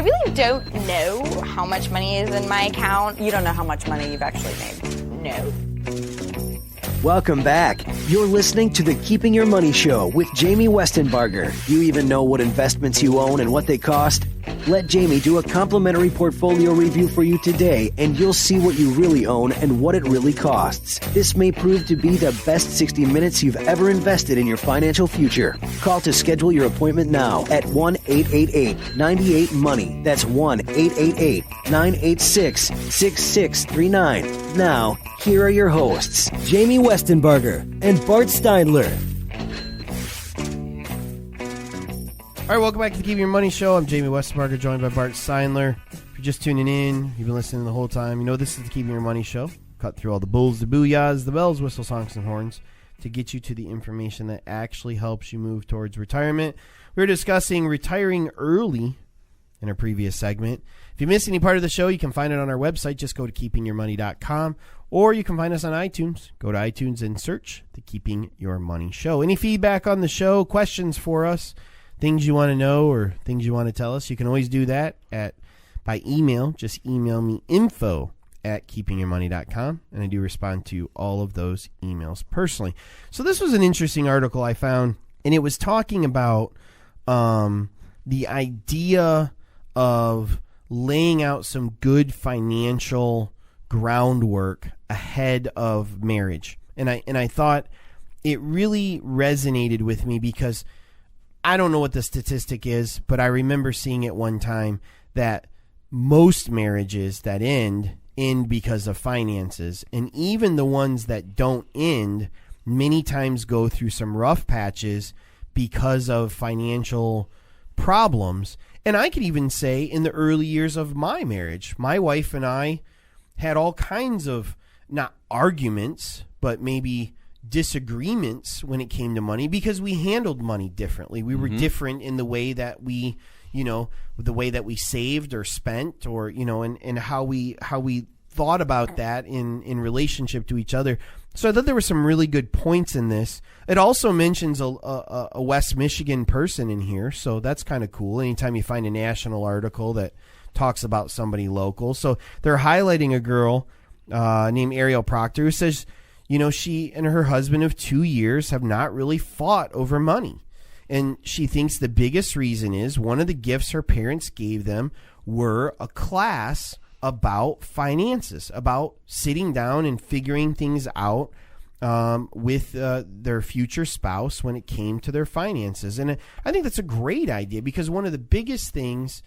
really don't know how much money is in my account. You don't know how much money you've actually made. No. Welcome back. You're listening to the Keeping Your Money Show with Jamie Westenbarger. Do you even know what investments you own and what they cost? Let Jamie do a complimentary portfolio review for you today, and you'll see what you really own and what it really costs. This may prove to be the best 60 minutes you've ever invested in your financial future. Call to schedule your appointment now at 1-888-98-MONEY. That's 1-888-986-6639. Now, here are your hosts, Jamie Westenbarger and Bart Steinler. All right, welcome back to the Keeping Your Money Show. I'm Jamie Westenbarger, joined by Bart Steinler. If you're just tuning in, you've been listening the whole time, you know this is the Keeping Your Money Show. Cut through all the bulls, the booyahs, the bells, whistles, honks, and horns to get you to the information that actually helps you move towards retirement. We were discussing retiring early in our previous segment. If you missed any part of the show, you can find it on our website. Just go to keepingyourmoney.com, or you can find us on iTunes. Go to iTunes and search the Keeping Your Money Show. Any feedback on the show, questions for us, things you want to know or things you want to tell us, you can always do that by email. Just email me info@keepingyourmoney.com, and I do respond to all of those emails personally. So this was an interesting article I found, and it was talking about the idea of laying out some good financial groundwork ahead of marriage. And I thought it really resonated with me because I don't know what the statistic is, but I remember seeing it one time that most marriages that end because of finances. And even the ones that don't end many times go through some rough patches because of financial problems. And I could even say in the early years of my marriage, my wife and I had all kinds of, not arguments, but maybe disagreements when it came to money because we handled money differently. We were different in the way that we, the way that we saved or spent, or, and how we thought about that in relationship to each other. So I thought there were some really good points in this. It also mentions a West Michigan person in here, so that's kind of cool. Anytime you find a national article that talks about somebody local. So they're highlighting a girl named Ariel Proctor who says, she and her husband of 2 years have not really fought over money. And she thinks the biggest reason is one of the gifts her parents gave them were a class about finances, about sitting down and figuring things out with their future spouse when it came to their finances. And I think that's a great idea because one of the biggest things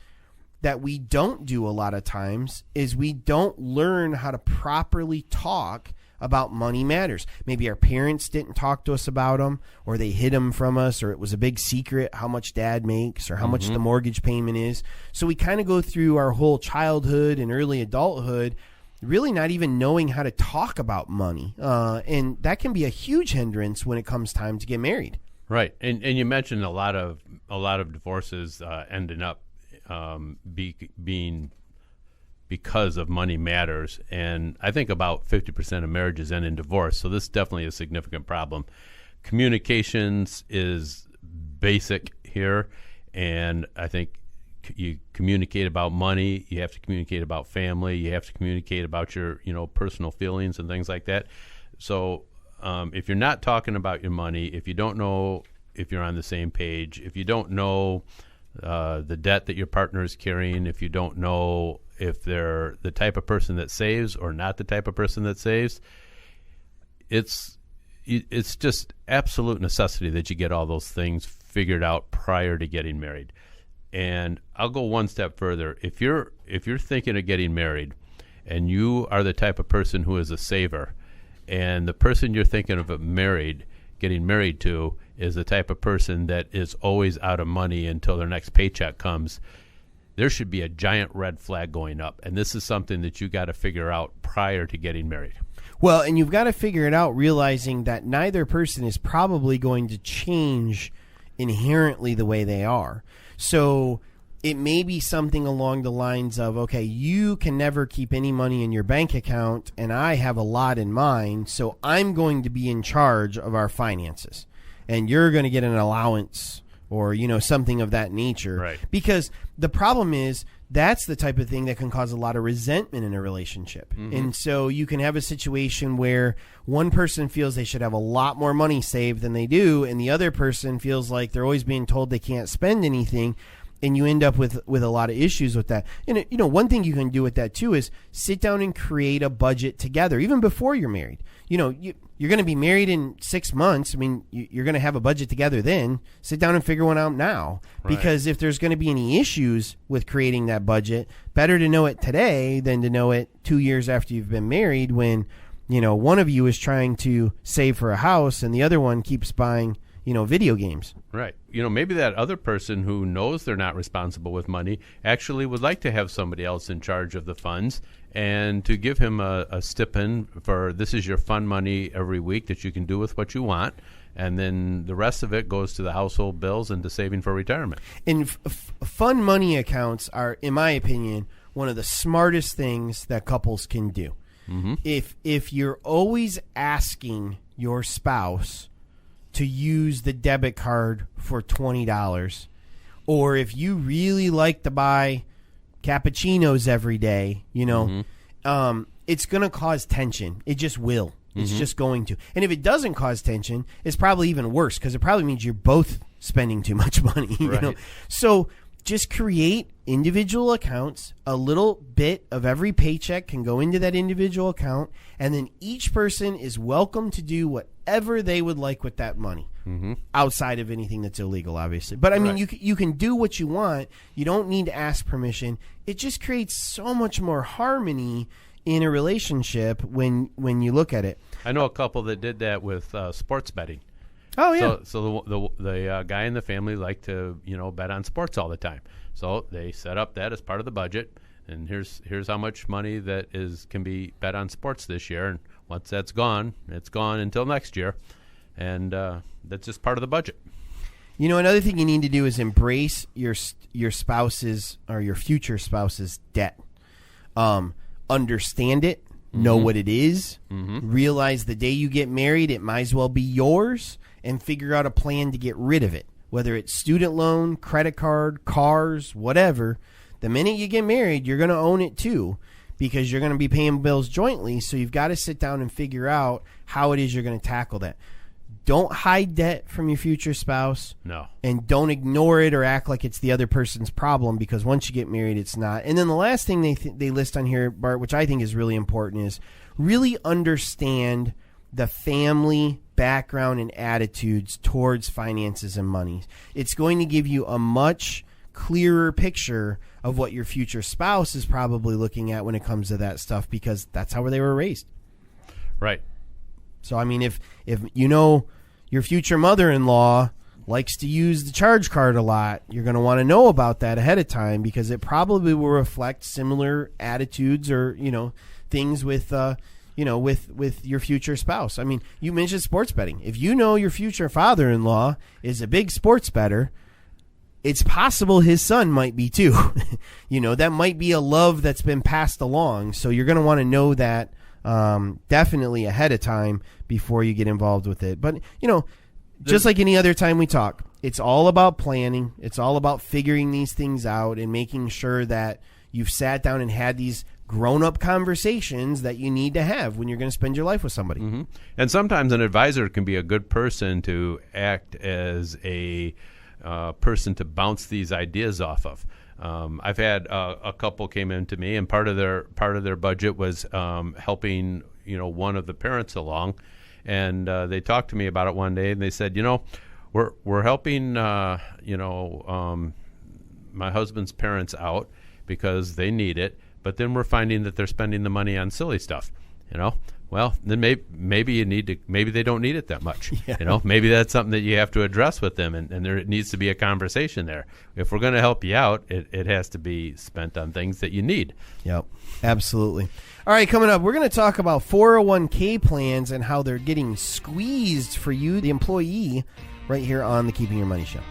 that we don't do a lot of times is we don't learn how to properly talk about money matters. Maybe our parents didn't talk to us about them, or they hid them from us, or it was a big secret how much dad makes or how much the mortgage payment is. So we kind of go through our whole childhood and early adulthood really not even knowing how to talk about money. And that can be a huge hindrance when it comes time to get married. Right. And you mentioned a lot of divorces ending up being because of money matters, and I think about 50% of marriages end in divorce, so this is definitely a significant problem. Communications is basic here, and I think you communicate about money, you have to communicate about family, you have to communicate about your personal feelings and things like that. So if you're not talking about your money, if you don't know if you're on the same page, if you don't know the debt that your partner is carrying, if you don't know if they're the type of person that saves or not the type of person that saves, it's just absolute necessity that you get all those things figured out prior to getting married. And I'll go one step further. If you're thinking of getting married and you are the type of person who is a saver, and the person you're thinking of getting married to is the type of person that is always out of money until their next paycheck comes, there should be a giant red flag going up. And this is something that you got to figure out prior to getting married. Well, and you've got to figure it out realizing that neither person is probably going to change inherently the way they are. So it may be something along the lines of, okay, you can never keep any money in your bank account, and I have a lot in mine, so I'm going to be in charge of our finances. And you're going to get an allowance or, something of that nature. Right. Because the problem is that's the type of thing that can cause a lot of resentment in a relationship. And so you can have a situation where one person feels they should have a lot more money saved than they do, and the other person feels like they're always being told they can't spend anything. And you end up with a lot of issues with that. And, one thing you can do with that, too, is sit down and create a budget together, even before you're married. You're going to be married in 6 months. I mean, you're going to have a budget together then. Sit down and figure one out now. Right. Because if there's going to be any issues with creating that budget, better to know it today than to know it 2 years after you've been married when, one of you is trying to save for a house and the other one keeps buying video games. Right. Maybe that other person who knows they're not responsible with money actually would like to have somebody else in charge of the funds and to give him a stipend for this is your fun money every week that you can do with what you want. And then the rest of it goes to the household bills and to saving for retirement. And fun money accounts are, in my opinion, one of the smartest things that couples can do. If you're always asking your spouse to use the debit card for $20, or if you really like to buy cappuccinos every day, it's going to cause tension. It just will. It's just going to. And if it doesn't cause tension, it's probably even worse because it probably means you're both spending too much money. Right. So just create individual accounts. A little bit of every paycheck can go into that individual account, and then each person is welcome to do whatever they would like with that money, outside of anything that's illegal, obviously. But I mean, you can do what you want. You don't need to ask permission. It just creates so much more harmony in a relationship when you look at it. I know a couple that did that with sports betting. Oh yeah. So the guy in the family liked to bet on sports all the time. So they set up that as part of the budget, and here's how much money that can be bet on sports this year. And once that's gone, it's gone until next year, and that's just part of the budget. Another thing you need to do is embrace your spouse's or your future spouse's debt. Understand it. Know what it is. Realize the day you get married, it might as well be yours, and figure out a plan to get rid of it. Whether it's student loan, credit card, cars, whatever. The minute you get married, you're going to own it too, because you're going to be paying bills jointly. So you've got to sit down and figure out how it is you're going to tackle that. Don't hide debt from your future spouse. No. And don't ignore it or act like it's the other person's problem, because once you get married, it's not. And then the last thing they list on here, Bart, which I think is really important, is really understand the family background and attitudes towards finances and money. It's going to give you a much clearer picture of what your future spouse is probably looking at when it comes to that stuff, because that's how they were raised. Right. So, I mean, if your future mother-in-law likes to use the charge card a lot, you're going to want to know about that ahead of time, because it probably will reflect similar attitudes or, things with your future spouse. I mean, you mentioned sports betting. If you know your future father-in-law is a big sports bettor, it's possible his son might be too. That might be a love that's been passed along. So you're going to want to know that definitely ahead of time before you get involved with it. But, just like any other time we talk, it's all about planning. It's all about figuring these things out and making sure that you've sat down and had these grown-up conversations that you need to have when you're going to spend your life with somebody. And sometimes an advisor can be a good person to act as a person to bounce these ideas off of. I've had a couple came in to me, and part of their budget was helping one of the parents along, and they talked to me about it one day, and they said, we're helping my husband's parents out because they need it, but then we're finding that they're spending the money on silly stuff. Well, then maybe they don't need it that much. Yeah. Maybe that's something that you have to address with them, and there needs to be a conversation there. If we're going to help you out, it has to be spent on things that you need. Yep, absolutely. All right, coming up, we're going to talk about 401k plans and how they're getting squeezed for you, the employee, right here on the Keeping Your Money Show.